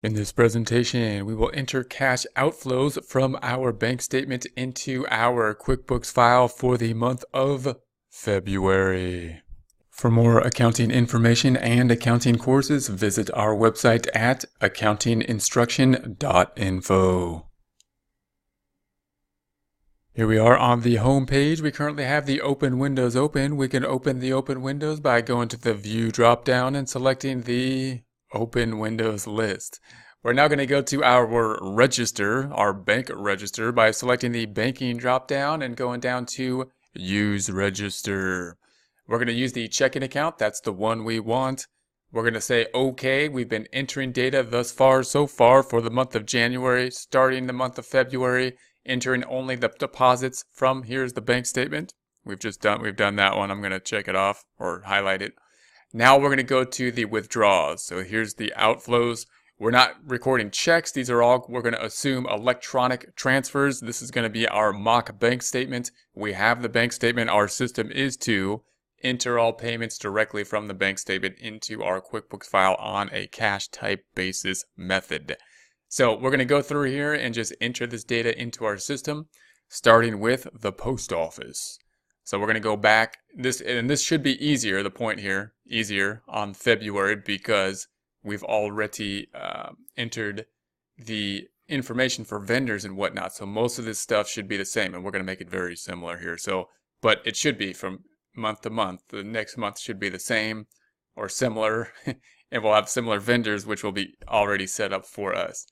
In this presentation, we will enter cash outflows from our bank statement into our QuickBooks file for the month of February. For more accounting information and accounting courses, visit our website at accountinginstruction.info. Here we are on the home page. We currently have the open windows open. We can open the open windows by going to the view drop-down and selecting the open windows list. We're now going to go to our register, our bank register, by selecting the banking drop-down and going down to use register. We're going to use the checking account. That's the one we want. We're going to say OK. We've been entering data thus far, so far for the month of January, starting the month of February, entering only the deposits from here's the bank statement. We've done that one. I'm going to check it off or highlight it. Now we're going to go to the withdrawals. So here's the outflows. We're not recording checks. These are all, we're going to assume, electronic transfers. This is going to be our mock bank statement. We have the bank statement. Our system is to enter all payments directly from the bank statement into our QuickBooks file on a cash type basis method. So we're going to go through here and just enter this data into our system, starting with the post office. So we're going to go back, this should be easier, the point here, easier on February because we've already entered the information for vendors and whatnot. So most of this stuff should be the same, and we're going to make it very similar here. So, but it should be from month to month. The next month should be the same or similar, and we'll have similar vendors, which will be already set up for us.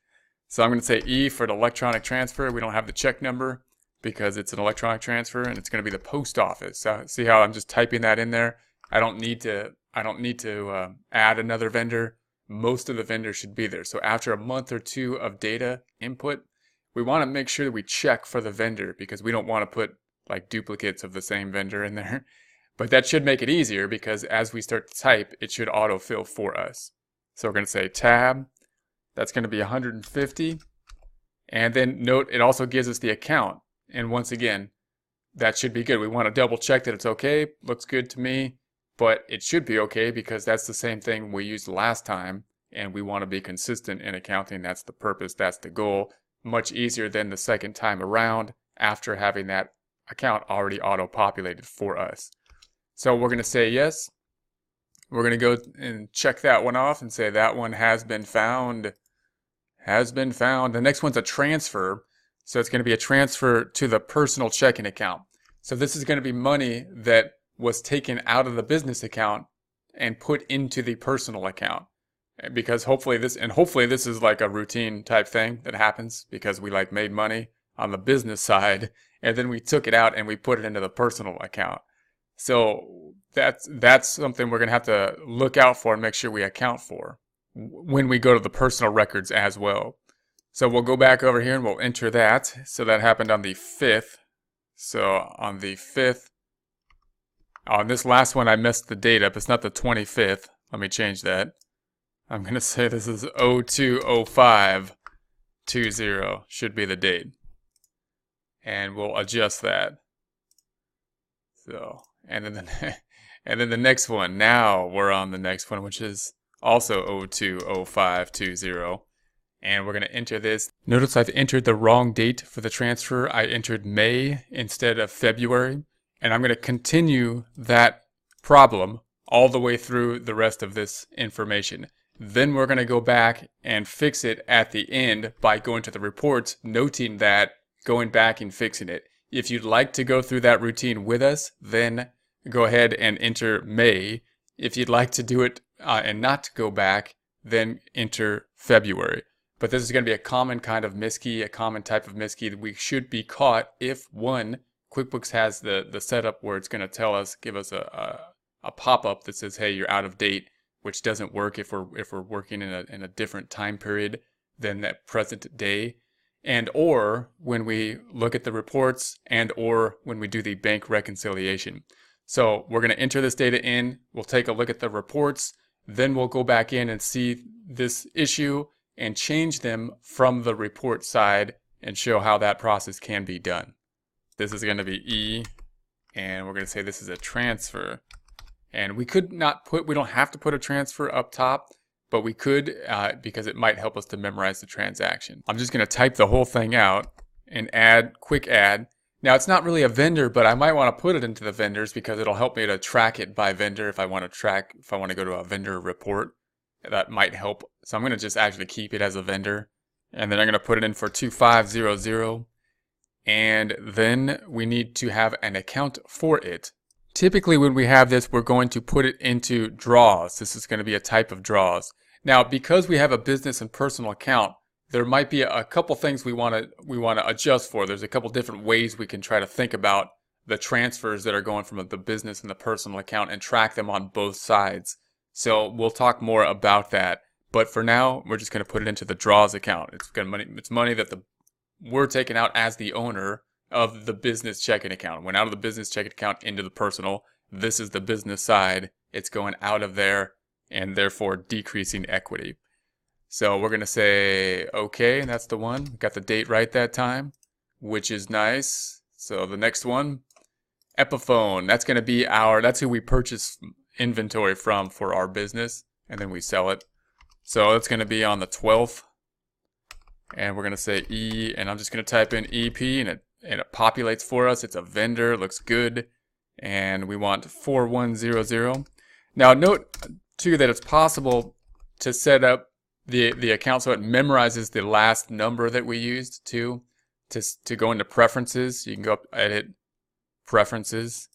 So I'm going to say E for the electronic transfer. We don't have the check number because it's an electronic transfer, and it's going to be the post office. So see how I'm just typing that in there? I don't need to add another vendor. Most of the vendors should be there. So after a month or two of data input, we want to make sure that we check for the vendor because we don't want to put like duplicates of the same vendor in there. But that should make it easier because as we start to type, it should autofill for us. So we're going to say tab. That's going to be 150. And then note it also gives us the account. And once again, that should be good. We want to double check that it's okay. Looks good to me. But it should be okay because that's the same thing we used last time. And we want to be consistent in accounting. That's the purpose. That's the goal. Much easier than the second time around after having that account already auto-populated for us. So we're going to say yes. We're going to go and check that one off and say that one has been found. Has been found. The next one's a transfer. So it's going to be a transfer to the personal checking account. So this is going to be money that was taken out of the business account and put into the personal account. Because hopefully this is like a routine type thing that happens because we like made money on the business side and then we took it out and we put it into the personal account. So that's something we're going to have to look out for and make sure we account for when we go to the personal records as well. So we'll go back over here and we'll enter that. So that happened on the 5th. So on the 5th, on this last one I messed the date up. It's not the 25th. Let me change that. I'm going to say this is 020520 should be the date. And we'll adjust that. So, and then the next one. Now we're on the next one, which is also 020520. And we're going to enter this. Notice I've entered the wrong date for the transfer. I entered May instead of February. And I'm going to continue that problem all the way through the rest of this information. Then we're going to go back and fix it at the end by going to the reports, noting that, going back and fixing it. If you'd like to go through that routine with us, then go ahead and enter May. If you'd like to do it and not go back, then enter February. But this is going to be a common kind of miskey, a common type of miskey that we should be caught if, one, QuickBooks has the setup where it's going to tell us, give us a pop-up that says, hey, you're out of date, which doesn't work if we're working in a different time period than that present day. And or when we look at the reports and or when we do the bank reconciliation. So we're going to enter this data in. We'll take a look at the reports. Then we'll go back in and see this issue and change them from the report side and show how that process can be done. This is going to be E, and we're going to say this is a transfer. And we don't have to put a transfer up top, but we could because it might help us to memorize the transaction. I'm just going to type the whole thing out and add quick add. Now it's not really a vendor, but I might want to put it into the vendors because it'll help me to track it by vendor if I want to go to a vendor report. That might help. So I'm going to just actually keep it as a vendor. And then I'm going to put it in for 2500. And then we need to have an account for it. Typically when we have this, we're going to put it into draws. This is going to be a type of draws. Now, because we have a business and personal account, there might be a couple things we want to adjust for. There's a couple different ways we can try to think about the transfers that are going from the business and the personal account and track them on both sides. So we'll talk more about that. But for now, we're just going to put it into the draws account. It's money that we're taking out as the owner of the business checking account. Went out of the business checking account into the personal. This is the business side. It's going out of there and therefore decreasing equity. So we're going to say okay, and that's the one. Got the date right that time, which is nice. So the next one, Epiphone. That's going to be that's who we purchase inventory from for our business, and then we sell it. So it's going to be on the 12th. And we're going to say E, and I'm just going to type in EP, and it populates for us. It's a vendor, looks good. And we want 4100. Now note too that it's possible to set up the account so it memorizes the last number that we used to go into preferences. You can go up, edit, preferences,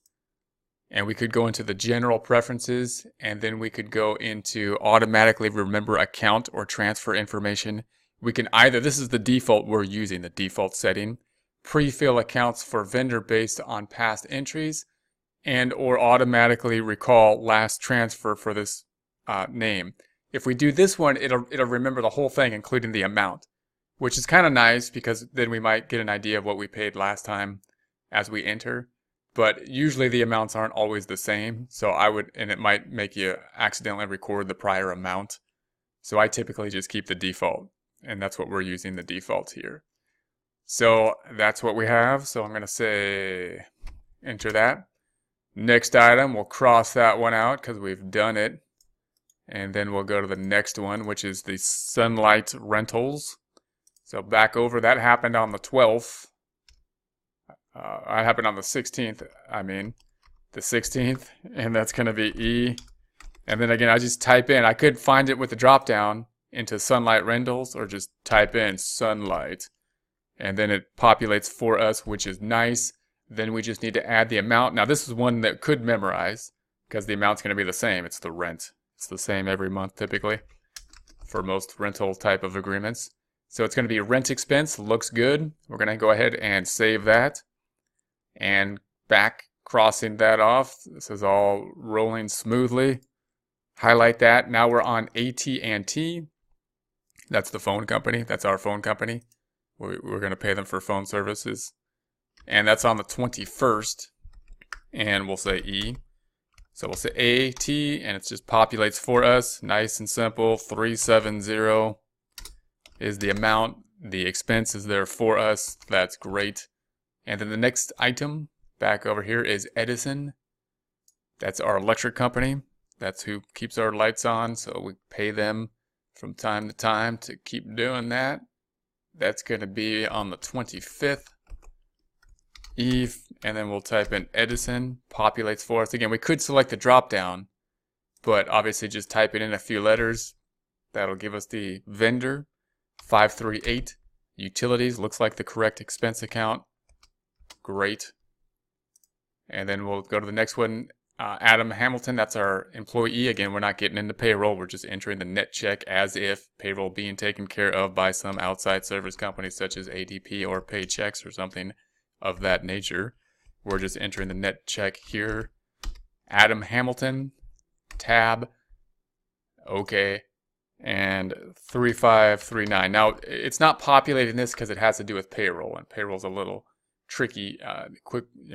and we could go into the general preferences, and then we could go into automatically remember account or transfer information. We can either, this is the default we're using, the default setting, pre-fill accounts for vendor based on past entries, and or automatically recall last transfer for this name. If we do this one, it'll remember the whole thing, including the amount, which is kind of nice because then we might get an idea of what we paid last time as we enter. But usually the amounts aren't always the same, so and it might make you accidentally record the prior amount. So I typically just keep the default, and that's what we're using, the default here. So that's what we have. So I'm going to say enter that. Next item, we'll cross that one out because we've done it. And then we'll go to the next one, which is the Sunlight Rentals. So back over, that happened on the 12th. It happened on the 16th, the 16th. And that's going to be E. And then again, I just type in, I could find it with the drop down into Sunlight Rentals, or just type in Sunlight. And then it populates for us, which is nice. Then we just need to add the amount. Now this is one that could memorize because the amount's going to be the same. It's the rent. It's the same every month typically for most rental type of agreements. So it's going to be rent expense. Looks good. We're going to go ahead and save that. And back crossing that off. This is all rolling smoothly. Highlight that. Now we're on AT&T. That's the phone company. That's our phone company. We're going to pay them for phone services. And that's on the 21st. And we'll say E. So we'll say AT, and it just populates for us. Nice and simple. 370 is the amount. The expense is there for us. That's great. And then the next item back over here is Edison. That's our electric company. That's who keeps our lights on. So we pay them from time to time to keep doing that. That's going to be on the 25th. Eve, and then we'll type in Edison, populates for us. Again, we could select the drop down, but obviously just type it in a few letters. That'll give us the vendor. 538, utilities, looks like the correct expense account. Great. And then we'll go to the next one. Adam Hamilton, that's our employee. Again, we're not getting into payroll. We're just entering the net check as if payroll being taken care of by some outside service company such as ADP or Paychex or something of that nature. We're just entering the net check here. Adam Hamilton, tab, okay, and 3539. Now, it's not populating this because it has to do with payroll, and payroll's a little tricky.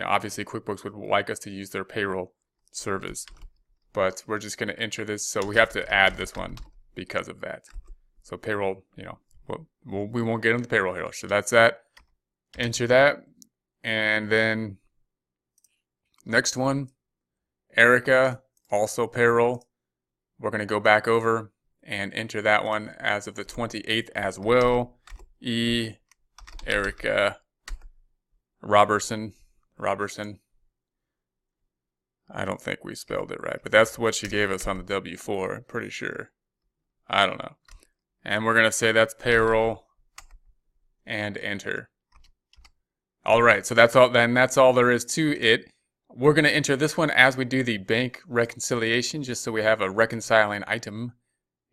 Obviously, QuickBooks would like us to use their payroll service, but we're just going to enter this, so we have to add this one because of that. So payroll, we won't get into payroll here. So that's that. Enter that. And then next one, Erica, also payroll. We're going to go back over and enter that one as of the 28th as well. Erica Robertson. I don't think we spelled it right, but that's what she gave us on the W-4, pretty sure. I don't know. And we're going to say that's payroll and enter. All right, so that's all there is to it. We're going to enter this one as we do the bank reconciliation, just so we have a reconciling item.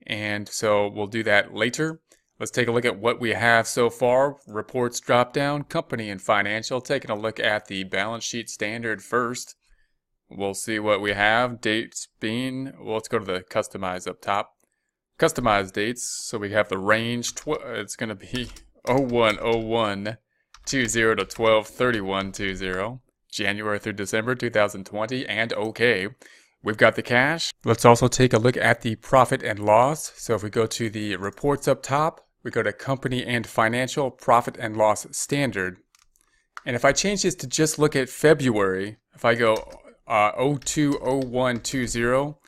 And so we'll do that later. Let's take a look at what we have so far. Reports drop down, company and financial. Taking a look at the balance sheet standard first. We'll see what we have. Dates being, well, let's go to the customize up top. Customize dates, so we have the range. It's going to be 01/01/20 to 12/31/20, January through December 2020, and okay. We've got the cash. Let's also take a look at the profit and loss. So if we go to the reports up top, we go to company and financial, profit and loss standard. And if I change this to just look at February, if I go 02/01/20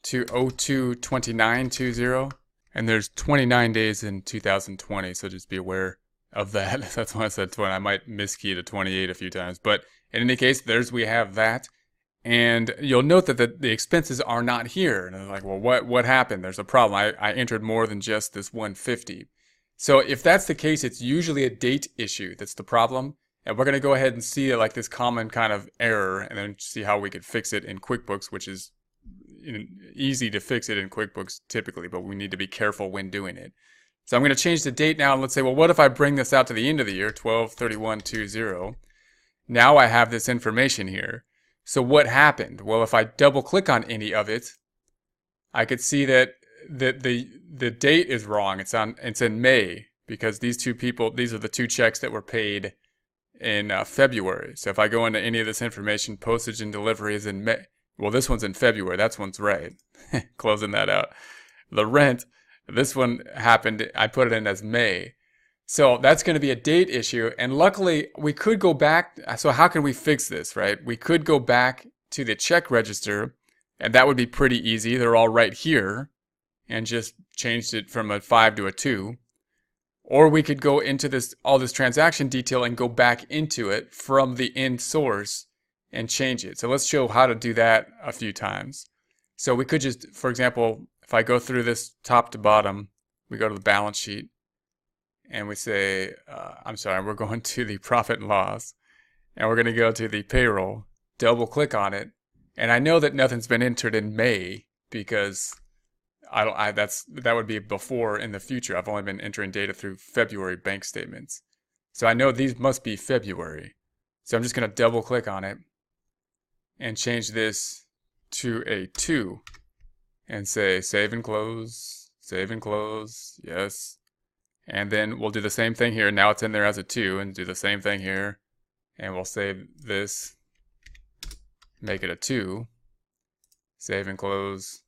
to 02/29/20, and there's 29 days in 2020, so just be aware of that. That's why I said 20. I might miskey to 28 a few times, but in any case, we have that. And you'll note that the expenses are not here. And I'm like, well, what happened? There's a problem. I entered more than just this 150. So if that's the case, it's usually a date issue that's the problem. And we're going to go ahead and see like this common kind of error and then see how we could fix it in QuickBooks, which is easy to fix it in QuickBooks typically, but we need to be careful when doing it. So I'm going to change the date now, and let's say, well, what if I bring this out to the end of the year, 12/31/20? Now I have this information here. So what happened? Well, if I double click on any of it, I could see that the date is wrong. It's in May, because these are the two checks that were paid in February. So if I go into any of this information, postage and delivery is in May. Well, this one's in February. That one's right. Closing that out. The rent, this one happened, I put it in as May. So that's going to be a date issue. And luckily, we could go back. So how can we fix this, right? We could go back to the check register, and that would be pretty easy. They're all right here, and just changed it from a 5 to a 2. Or we could go into all this transaction detail and go back into it from the end source and change it. So let's show how to do that a few times. So we could just, for example, if I go through this top to bottom, we go to the balance sheet and we say, we're going to the profit and loss, and we're going to go to the payroll, double click on it. And I know that nothing's been entered in May because that would be before in the future. I've only been entering data through February bank statements. So I know these must be February. So I'm just going to double click on it and change this to a 2 and say save and close, yes. And then we'll do the same thing here. Now it's in there as a 2, and do the same thing here. And we'll save this, make it a 2, save and close.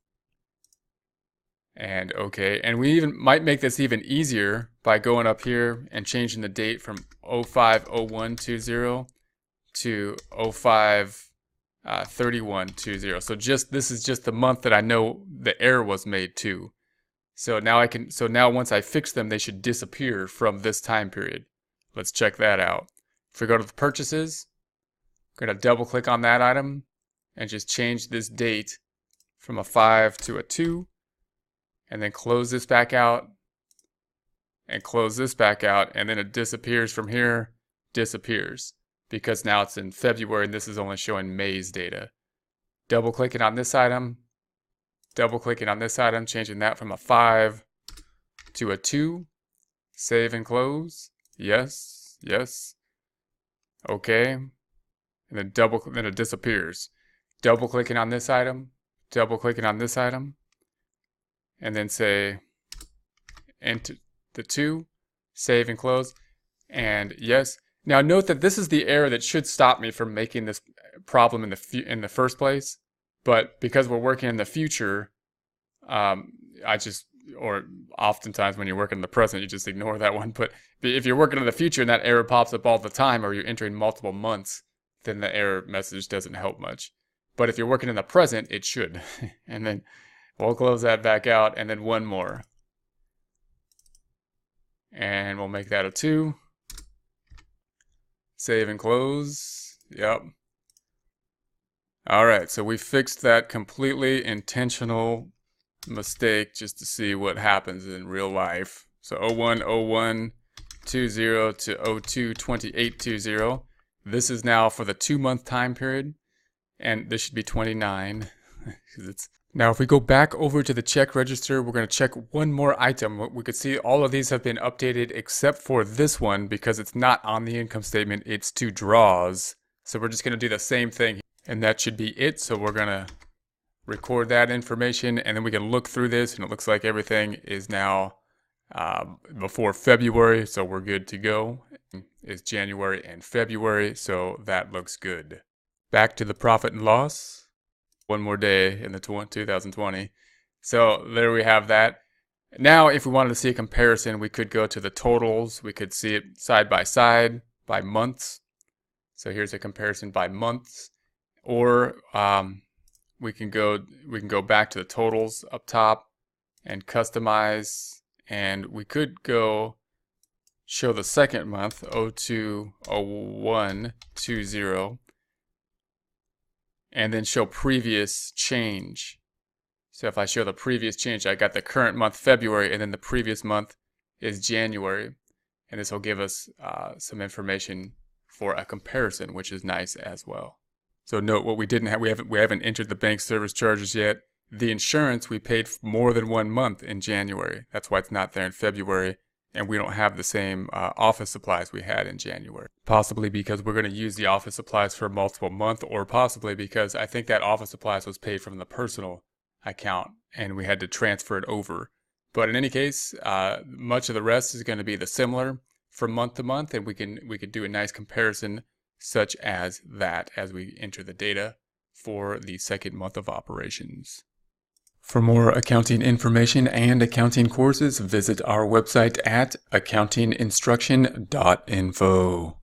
And okay, and we even might make this even easier by going up here and changing the date from 05/01/20 to 05/31/20. So this is just the month that I know the error was made to. So now once I fix them, they should disappear from this time period. Let's check that out. If we go to the purchases, I'm going to double click on that item and just change this date from a 5 to a 2. And then close this back out, and close this back out, and then it disappears from here, disappears, because now it's in February and this is only showing May's data. Double clicking on this item, changing that from a 5 to a 2, save and close, yes, okay, and then it disappears. Double clicking on this item, and then say enter the 2, save and close, and yes. Now note that this is the error that should stop me from making this problem in the first place, but because we're working in the future, or oftentimes when you're working in the present, you just ignore that one. But if you're working in the future and that error pops up all the time, or you're entering multiple months, then the error message doesn't help much. But if you're working in the present, it should. And then We'll close that back out, and then one more. And we'll make that a 2. Save and close. Yep. All right, so we fixed that completely intentional mistake just to see what happens in real life. So 010120 to 022820. This is now for the 2-month time period, and this should be 29. Now, if we go back over to the check register, we're going to check one more item. We could see all of these have been updated except for this one because it's not on the income statement. It's 2 draws. So we're just going to do the same thing, and that should be it. So we're going to record that information, and then we can look through this, and it looks like everything is now before February, so we're good to go. It's January and February, so that looks good. Back to the profit and loss. One more day in the 2020. So there we have that. Now, if we wanted to see a comparison, we could go to the totals. We could see it side by side by months. So here's a comparison by months, or we can go back to the totals up top and customize, and we could go show the second month 020120. And then show previous change. So if I show the previous change, I got the current month February, and then the previous month is January. And this will give us some information for a comparison, which is nice as well. So note what we didn't have, we haven't entered the bank service charges yet. The insurance we paid more than 1 month in January. That's why it's not there in February. And we don't have the same office supplies we had in January. Possibly because we're going to use the office supplies for multiple months, or possibly because I think that office supplies was paid from the personal account and we had to transfer it over. But in any case, much of the rest is going to be the similar from month to month, and we could do a nice comparison such as that as we enter the data for the second month of operations. For more accounting information and accounting courses, visit our website at accountinginstruction.info.